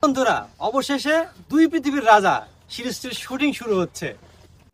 বন্ধুরা, অবশেষে দুই পৃথিবীর রাজা সিরিজটির শুটিং শুরু হচ্ছে।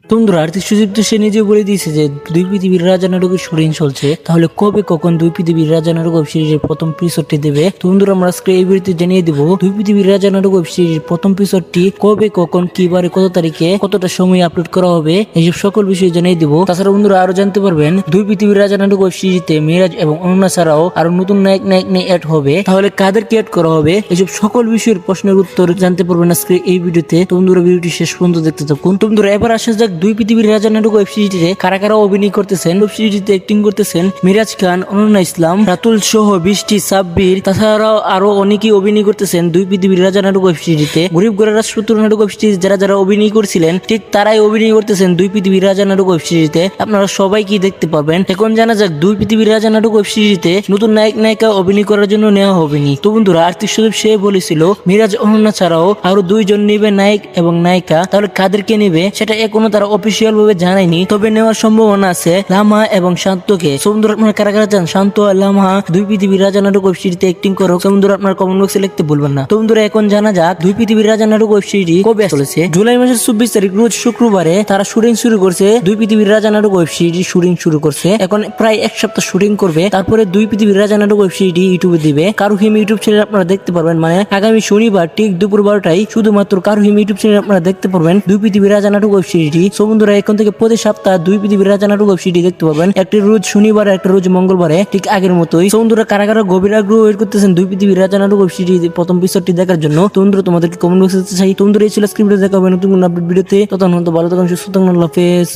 বন্ধুরা আর্থিক সুদীপ তো সে নিজে বলে দিয়েছে যে দুই পৃথিবীর রাজা নাটকের শুটিং চলছে, তাহলে কবে কখন দুই পৃথিবীর রাজা নাটক ওয়েব সিরিজের প্রথম এপিসোডটি দেবে। তো বন্ধুরা আমরা আজকে এই ভিডিওতে জানিয়ে দিব দুই পৃথিবীর রাজা নাটক ওয়েব সিরিজের প্রথম এপিসোডটি কবে কখন কিবারে কত তারিখে কতটা সময় আপলোড করা হবে, এইসব সকল বিষয় জানিয়ে দিব। তাছাড়া বন্ধুরা আরো জানতে পারবেন দুই পৃথিবীর রাজা নাটক ওয়েব সিরিজে মিরাজ এবং অনন্যা ছাড়াও আরো নতুন নায়ক নিয়ে অ্যাড হবে, তাহলে কাদেরকে অ্যাড করা হবে, এইসব সকল বিষয়ের প্রশ্নের উত্তর জানতে পারবেন আজকে এই ভিডিওতে। তো বন্ধুরা ভিডিওটি শেষ পর্যন্ত দেখতে থাকুন। তো বন্ধুরা এবার আসা যাক দুই পৃথিবীর রাজা নাটক ওয়েব সিরিজে কারা কারা অভিনয় করতেছেন। ওয়েব সিরিজে অ্যাক্টিং করতেছেন মিরাজ খান, অনন্যা ইসলাম, রাতুল সহ বৃষ্টি, সাব্বির, তাছাড়াও আরো অনেকেই অভিনয় করতেছেন দুই পৃথিবীর রাজা নাটক ওয়েব সিরিজে। গরিব ঘরের রাজপুত্র নাটক ওয়েব সিরিজ যারা যারা অভিনয় করছিলেন ঠিক তারাই অভিনয় করতেছেন দুই পৃথিবীর রাজা নাটক ওয়েব সিরিজে। আপনারা সবাই কি দেখতে পারবেন। এখন জানা যাক দুই পৃথিবীর রাজা নাটক ওয়েব সিরিজে নতুন নায়ক নায়িকা অভিনয় করার জন্য নেওয়া হবে নি। তো বন্ধুরা আর্থিক সুদীপ সে বলেছিল মিরাজ অনন্যা ছাড়াও আরো দুইজন নেবে নায়ক এবং নায়িকা, তাহলে কাদেরকে নেবে সেটা এখনো তারা অফিসিয়াল ভাবে জানায়নি, তবে নেওয়ার সম্ভাবনা আছে লামা এবং শান্তকে। বন্ধুরা আপনারা কারা কারা চান শান্ত আর লামা দুই পৃথিবীর রাজা নাটক ওয়েব সিরিজে অ্যাক্টিং করো, বন্ধুরা আপনার কমেন্ট বক্সে লিখতে ভুলবেন না। তো বন্ধুরা এখন জানা যাক দুই পৃথিবীর রাজা নাটক ওয়েব সিরিজ কবে চলেছে। জুলাই মাসের 24 তারিখ রোজ শুক্রবারে তারা শুটিং শুরু করছে। দুই পৃথিবীর রাজা নাটক ওয়েব সিরিজ শুটিং শুরু করছে, এখন প্রায় এক সপ্তাহ শুটিং করবে, তারপরে দুই পৃথিবীর রাজা নাটক ওয়েব সিরিজ ইউটিউবে দিবে। কারুহিম ইউটিউব চ্যানেল আপনারা দেখতে পারবেন, মানে আগামী শনিবার ঠিক দুপুর 12টায় শুধুমাত্র কারুহিম ইউটিউব চ্যানেল আপনারা দেখতে পারবেন দুই পৃথিবীর রাজা নাটক ওয়েব সিরিজ। সো বন্ধুরা এখন থেকে প্রতি সপ্তাহ দুই পৃথিবীর রাজা নাটক ওয়েব সিরিজ দেখতে পাবেন, একটা রোজ শনিবার একটা রোজ মঙ্গলবারে, ঠিক আগের মতোই। সো বন্ধুরা কারা কারা গভীর আগ্রহ ওয়েট করতেছেন দুই পৃথিবীর রাজা নাটক ওয়েব সিরিজ প্রথম এপিসোডটি দেখার জন্য। তো বন্ধুরা তোমাদেরকে কমেন্ট বক্সে চাই। তো বন্ধুরা এই ছিল স্ক্রিপ্টে দেখা হবে নতুন আপডেট ভিডিওতে। ততক্ষণ ভালো থাকুন, সুস্থ থাকুন, আল্লাহ হাফেজ।